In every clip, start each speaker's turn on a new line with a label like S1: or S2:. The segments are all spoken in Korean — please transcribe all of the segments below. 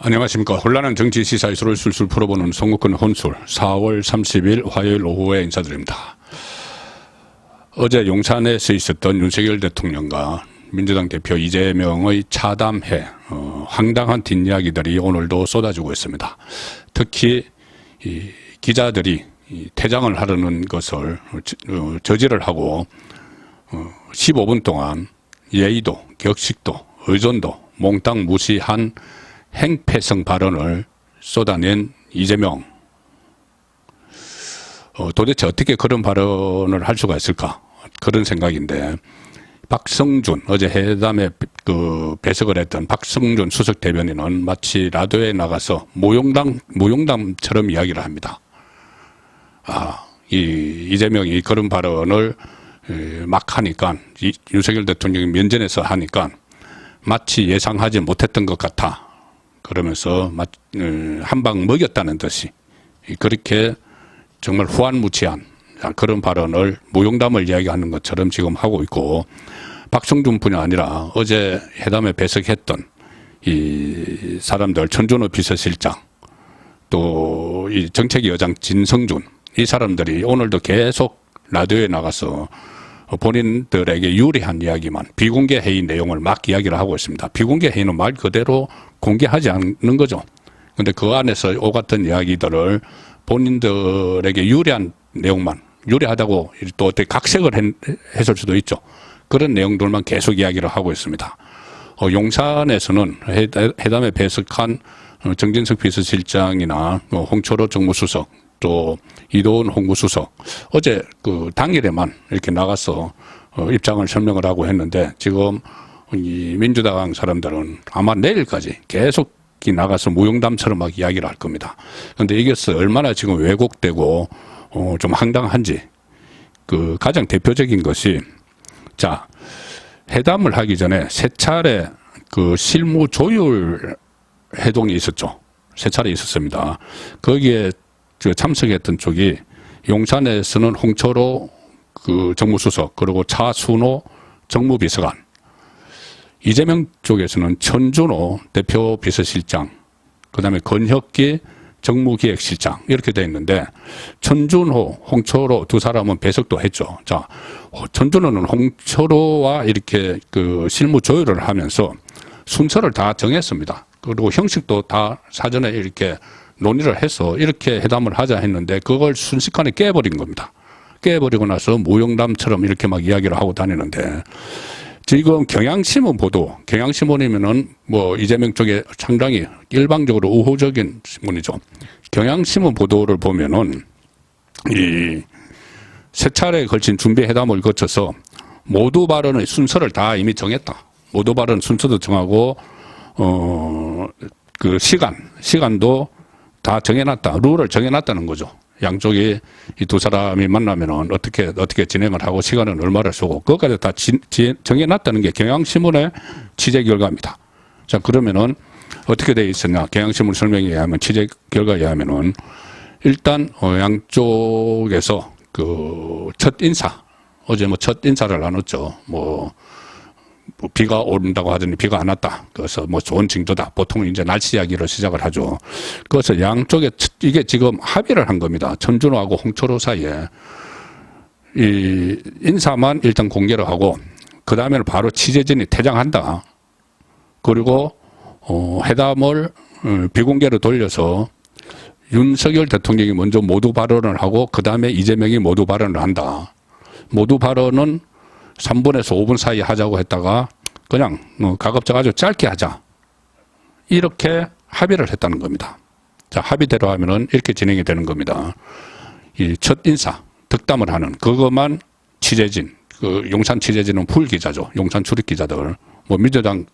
S1: 안녕하십니까. 혼란한 정치 시사 이슈를 술술 풀어보는 송국근 혼술 4월 30일 화요일 오후에 인사드립니다. 어제 용산에서 있었던 윤석열 대통령과 민주당 대표 이재명의 차담회 황당한 뒷이야기들이 오늘도 쏟아지고 있습니다. 특히 이 기자들이 퇴장을 하려는 것을 저지를 하고 15분 동안 예의도 격식도 의존도 몽땅 무시한 행패성 발언을 쏟아낸 이재명. 도대체 어떻게 그런 발언을 할 수가 있을까? 그런 생각인데, 박성준, 어제 회담에 배석을 했던 박성준 수석 대변인은 마치 라디오에 나가서 모용담처럼 이야기를 합니다. 이재명이 그런 발언을 막 하니까, 윤석열 대통령이 면전에서 하니까 마치 예상하지 못했던 것 같아. 그러면서 한 방 먹였다는 듯이 그렇게 정말 후한무치한 그런 발언을 모용담을 이야기하는 것처럼 지금 하고 있고, 박성준뿐이 아니라 어제 회담에 배석했던 이 사람들, 천준호 비서실장, 또 이 정책위 의장 진성준, 이 사람들이 오늘도 계속 라디오에 나가서 본인들에게 유리한 이야기만, 비공개 회의 내용을 막 이야기를 하고 있습니다. 비공개 회의는 말 그대로 공개하지 않는 거죠. 근데 그 안에서 오갔던 이야기들을 본인들에게 유리한 내용만, 유리하다고 또 어떻게 각색을 했을 수도 있죠. 그런 내용들만 계속 이야기를 하고 있습니다. 용산에서는 회담에 배석한 정진석 비서실장이나 홍철호 정무수석, 또 이도훈 홍보수석, 어제 당일에만 이렇게 나가서 입장을 설명을 하고 했는데, 지금 이 민주당 사람들은 아마 내일까지 계속 나가서 무용담처럼 막 이야기를 할 겁니다. 그런데 이게 얼마나 지금 왜곡되고 좀 황당한지, 가장 대표적인 것이, 자, 회담을 하기 전에 세 차례 실무 조율 회동이 있었죠. 세 차례 있었습니다. 거기에 참석했던 쪽이 용산에서는 홍철호 정무수석, 그리고 차순호 정무비서관, 이재명 쪽에서는 천준호 대표 비서실장, 그다음에 건혁기 정무기획실장, 이렇게 돼 있는데, 천준호, 홍철호 두 사람은 배석도 했죠. 자, 천준호는 홍철호와 이렇게 실무 조율을 하면서 순서를 다 정했습니다. 그리고 형식도 다 사전에 이렇게 논의를 해서 이렇게 회담을 하자 했는데, 그걸 순식간에 깨버린 겁니다. 깨버리고 나서 무용담처럼 이렇게 막 이야기를 하고 다니는데, 지금 경향신문 보도, 경향신문이면은 이재명 쪽에 상당히 일방적으로 우호적인 신문이죠. 경향신문 보도를 보면은 이 세 차례에 걸친 준비 회담을 거쳐서 모두 발언의 순서를 다 이미 정했다. 모두 발언 순서도 정하고 시간도 다 정해놨다. 룰을 정해놨다는 거죠. 양쪽이 이 두 사람이 만나면은 어떻게 진행을 하고 시간은 얼마를 쓰고, 그것까지 다 정해놨다는 게 경향신문의 취재 결과입니다. 자, 그러면은 어떻게 돼 있었냐? 경향신문 설명에 의하면, 취재 결과에 의하면은, 일단 양쪽에서 첫 인사, 어제 첫 인사를 나눴죠. 비가 온다고 하더니 비가 안 왔다. 그래서 좋은 징조다. 보통은 이제 날씨 이야기로 시작을 하죠. 그래서 양쪽에 이게 지금 합의를 한 겁니다. 천준호하고 홍철호 사이에 이 인사만 일단 공개를 하고, 그 다음에는 바로 취재진이 퇴장한다. 그리고 회담을 비공개로 돌려서 윤석열 대통령이 먼저 모두 발언을 하고, 그 다음에 이재명이 모두 발언을 한다. 모두 발언은 3분에서 5분 사이 하자고 했다가 그냥 가급적 아주 짧게 하자, 이렇게 합의를 했다는 겁니다. 자, 합의대로 하면은 이렇게 진행이 되는 겁니다. 이 첫 인사, 덕담을 하는 그것만 취재진, 용산 취재진은 풀 기자죠. 용산 출입 기자들. 민주당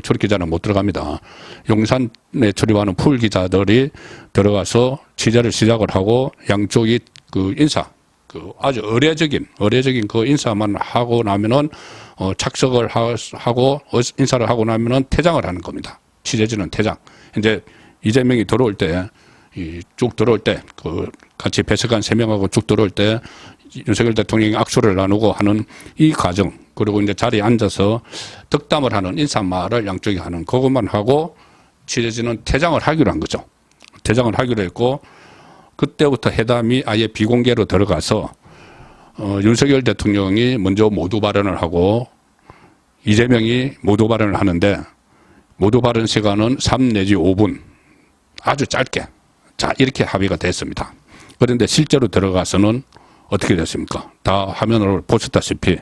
S1: 출입 기자는 못 들어갑니다. 용산에 출입하는 풀 기자들이 들어가서 취재를 시작을 하고, 양쪽이 인사, 아주 의례적인 인사만 하고 나면은 착석을 하고 인사를 하고 나면은 퇴장을 하는 겁니다. 취재진은 퇴장. 이제 이재명이 들어올 때, 쭉 들어올 때, 같이 배석한 3명하고 쭉 들어올 때 윤석열 대통령이 악수를 나누고 하는 이 과정, 그리고 이제 자리에 앉아서 덕담을 하는 인사말을 양쪽이 하는 그것만 하고 취재진은 퇴장을 하기로 한 거죠. 퇴장을 하기로 했고 그때부터 회담이 아예 비공개로 들어가서 윤석열 대통령이 먼저 모두 발언을 하고 이재명이 모두 발언을 하는데 모두 발언 시간은 3 내지 5분 아주 짧게 자 이렇게 합의가 됐습니다. 그런데 실제로 들어가서는 어떻게 됐습니까? 다 화면으로 보셨다시피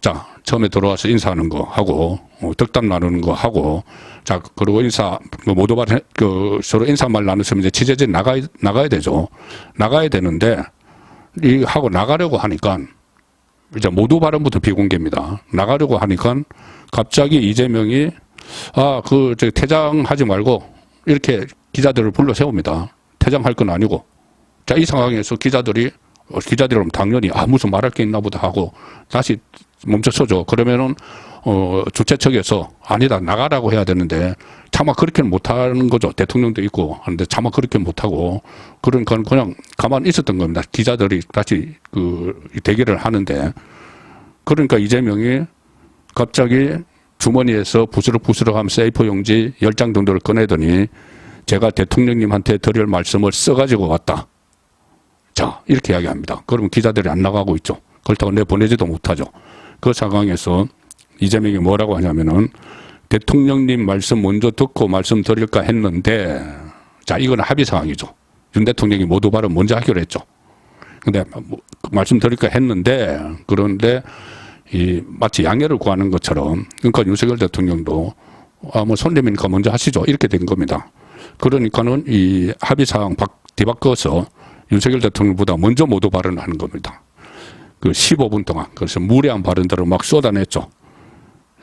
S1: 자 처음에 들어와서 인사하는 거 하고 덕담 나누는 거 하고 자 그리고 인사 모두 발언 서로 인사말 나누시면 이제 취재진 나가야 되죠. 나가야 되는데 이 하고 나가려고 하니까 이제 모두 발언부터 비공개입니다. 나가려고 하니까 갑자기 이재명이 저 퇴장하지 말고 이렇게 기자들을 불러 세웁니다. 퇴장할 건 아니고 자 이 상황에서 기자들은 당연히 무슨 말할 게 있나 보다 하고 다시 멈춰서죠. 그러면은 주최 측에서 아니다 나가라고 해야 되는데 차마 그렇게는 못하는 거죠. 대통령도 있고 하는데 차마 그렇게 못하고 그러니까 그냥 가만히 있었던 겁니다. 기자들이 다시 대기를 하는데 그러니까 이재명이 갑자기 주머니에서 부스럭부스럭 하면서 A4 용지 10장 정도를 꺼내더니 제가 대통령님한테 드릴 말씀을 써가지고 왔다. 자 이렇게 이야기합니다. 그러면 기자들이 안 나가고 있죠. 그렇다고 내보내지도 못하죠. 그 상황에서 이재명이 뭐라고 하냐면은 대통령님 말씀 먼저 듣고 말씀드릴까 했는데 자 이건 합의 사항이죠. 윤 대통령이 모두 발언 먼저 하기로 했죠. 근데 말씀드릴까 했는데 그런데 마치 양해를 구하는 것처럼 그러니까 윤석열 대통령도 뭐 손님이니까 먼저 하시죠. 이렇게 된 겁니다. 그러니까는 이 합의 사항 뒤바꿔서 윤석열 대통령보다 먼저 모두 발언을 하는 겁니다. 그 15분 동안 그래서 무례한 발언들을 막 쏟아냈죠.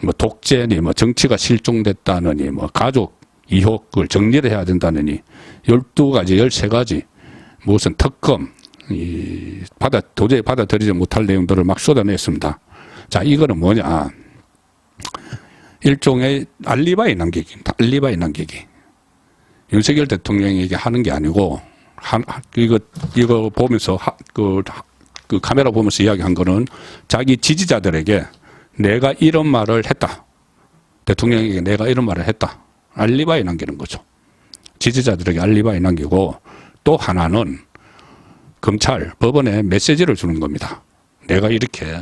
S1: 뭐 독재니 뭐 정치가 실종됐다느니 뭐 가족 이혹을 정리를 해야 된다느니 12가지 13가지 무슨 특검 도저히 받아들이지 못할 내용들을 막 쏟아냈습니다. 자 이거는 뭐냐 일종의 알리바이 남기기 윤석열 대통령에게 하는 게 아니고 이거 보면서 그 카메라 보면서 이야기한 거는 자기 지지자들에게 내가 이런 말을 했다. 대통령에게 내가 이런 말을 했다. 알리바이 남기는 거죠. 지지자들에게 알리바이 남기고 또 하나는 검찰, 법원에 메시지를 주는 겁니다. 내가 이렇게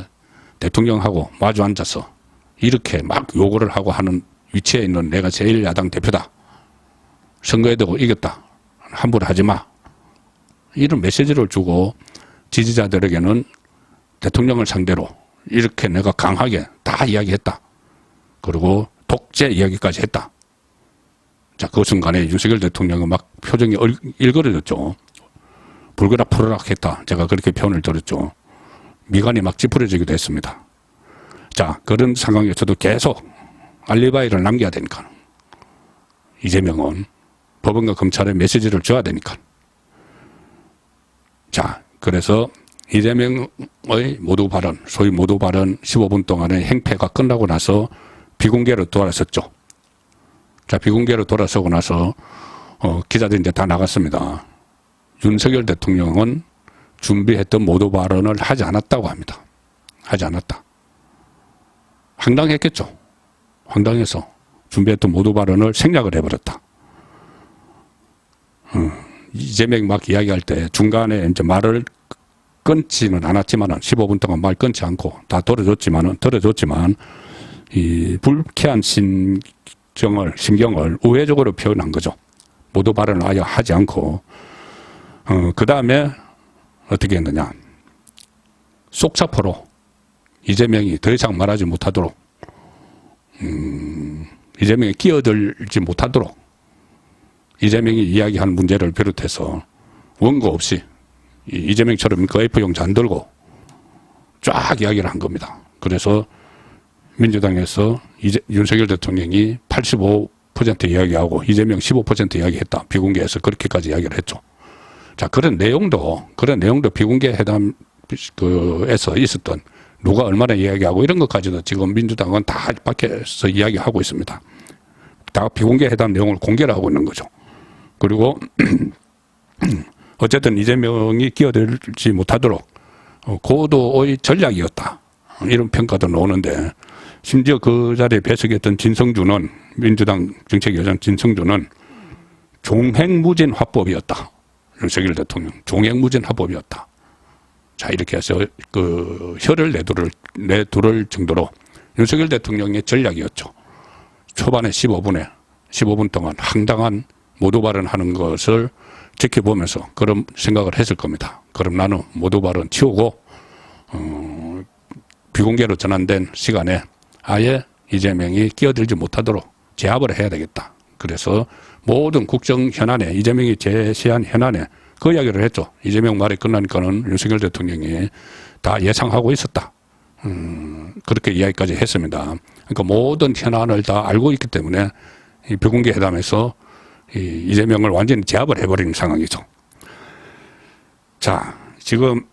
S1: 대통령하고 마주 앉아서 이렇게 막 요구를 하고 하는 위치에 있는 내가 제1야당 대표다. 선거에도 이겼다. 함부로 하지 마. 이런 메시지를 주고 지지자들에게는 대통령을 상대로 이렇게 내가 강하게 다 이야기했다. 그리고 독재 이야기까지 했다. 자, 그 순간에 윤석열 대통령은 막 표정이 일그러졌죠. 불그락 푸르락 했다. 제가 그렇게 표현을 들었죠. 미간이 막 찌푸려지기도 했습니다. 자, 그런 상황에서도 계속 알리바이를 남겨야 되니까. 이재명은 법원과 검찰에 메시지를 줘야 되니까. 자, 그래서 이재명의 모두 발언, 소위 모두 발언 15분 동안의 행패가 끝나고 나서 비공개로 돌아섰죠. 자, 비공개로 돌아서고 나서 기자들이 이제 다 나갔습니다. 윤석열 대통령은 준비했던 모두 발언을 하지 않았다고 합니다. 하지 않았다. 황당했겠죠. 황당해서 준비했던 모두 발언을 생략을 해버렸다. 이재명이 막 이야기할 때 중간에 이제 말을 끊지는 않았지만은 15분 동안 말 끊지 않고 다 들어줬지만 이 불쾌한 심경을 우회적으로 표현한 거죠. 모두 발언을 아예 하지 않고 그 다음에 어떻게 했느냐. 속사포로 이재명이 더 이상 말하지 못하도록 이재명이 끼어들지 못하도록 이재명이 이야기하는 문제를 비롯해서 원고 없이 이재명처럼 그 A4용지 안 들고 쫙 이야기를 한 겁니다. 그래서 민주당에서 윤석열 대통령이 85% 이야기하고 이재명 15% 이야기했다. 비공개해서 그렇게까지 이야기를 했죠. 자, 그런 내용도 비공개 회담에서 있었던 누가 얼마나 이야기하고 이런 것까지도 지금 민주당은 다 밖에서 이야기하고 있습니다. 다 비공개 회담 내용을 공개를 하고 있는 거죠. 그리고 어쨌든 이재명이 끼어들지 못하도록 고도의 전략이었다. 이런 평가도 나오는데 심지어 그 자리에 배석했던 진성준은, 민주당 정책위원장 진성준은 종횡무진 화법이었다. 윤석열 대통령 종횡무진 화법이었다. 자, 이렇게 해서 그 혀를 내두를 정도로 윤석열 대통령의 전략이었죠. 초반에 15분 동안 황당한 모두 발언하는 것을 지켜보면서 그런 생각을 했을 겁니다. 그럼 나는 모두 발언 치우고 비공개로 전환된 시간에 아예 이재명이 끼어들지 못하도록 제압을 해야 되겠다. 그래서 모든 국정 현안에, 이재명이 제시한 현안에 그 이야기를 했죠. 이재명 말이 끝나니까는 윤석열 대통령이 다 예상하고 있었다. 그렇게 이야기까지 했습니다. 그러니까 모든 현안을 다 알고 있기 때문에 이 비공개 회담에서 이재명을 완전히 제압을 해버리는 상황이죠. 자, 지금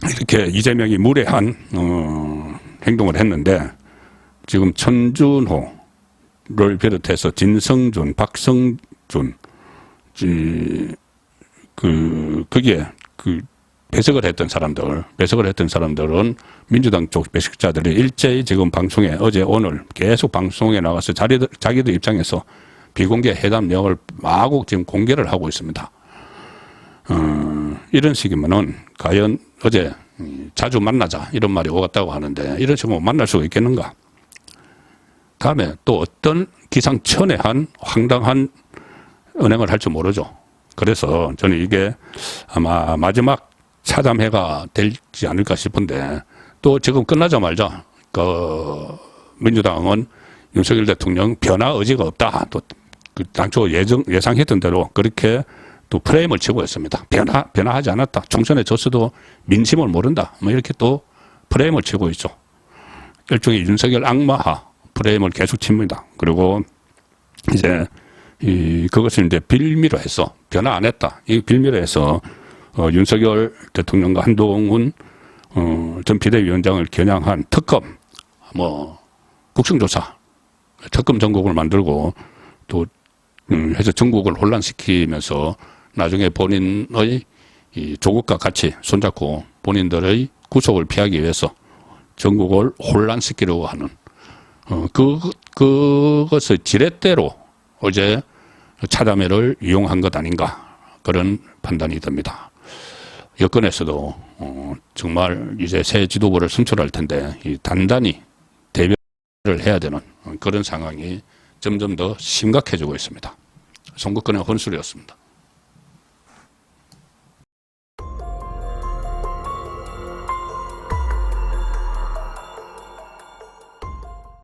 S1: 이렇게 이재명이 무례한 행동을 했는데 지금 천준호를 비롯해서 진성준, 박성준, 거기에 배석을 했던 사람들은 민주당 쪽 배석자들이 일제히 지금 방송에 어제 오늘 계속 방송에 나가서 자기들 입장에서 비공개 회담 내용을 마구 지금 공개를 하고 있습니다. 이런 식이면은 과연 어제 자주 만나자 이런 말이 오갔다고 하는데 이런 식으로 만날 수가 있겠는가? 다음에 또 어떤 기상천외한 황당한 은행을 할지 모르죠. 그래서 저는 이게 아마 마지막 차담회가 되지 않을까 싶은데 또 지금 끝나자마자 민주당은 윤석열 대통령 변화 의지가 없다. 또 당초 예상했던 대로 그렇게 또 프레임을 치고 있습니다. 변화하지 않았다. 총선에 졌어도 민심을 모른다. 뭐 이렇게 또 프레임을 치고 있죠. 일종의 윤석열 악마화 프레임을 계속 칩니다. 그리고 이제 그것을 이제 빌미로 해서 변화 안 했다. 이 빌미로 해서 윤석열 대통령과 한동훈 전 비대위원장을 겨냥한 특검, 국정조사, 특검 전국을 만들고 또 해서 전국을 혼란시키면서 나중에 본인의 조국과 같이 손잡고 본인들의 구속을 피하기 위해서 전국을 혼란시키려고 하는 그것의 지렛대로 어제 차담회를 이용한 것 아닌가 그런 판단이 듭니다. 여권에서도 정말 이제 새 지도부를 선출할 텐데 단단히 대변을 해야 되는 그런 상황이 점점 더 심각해지고 있습니다. 선거권의 혼술이었습니다.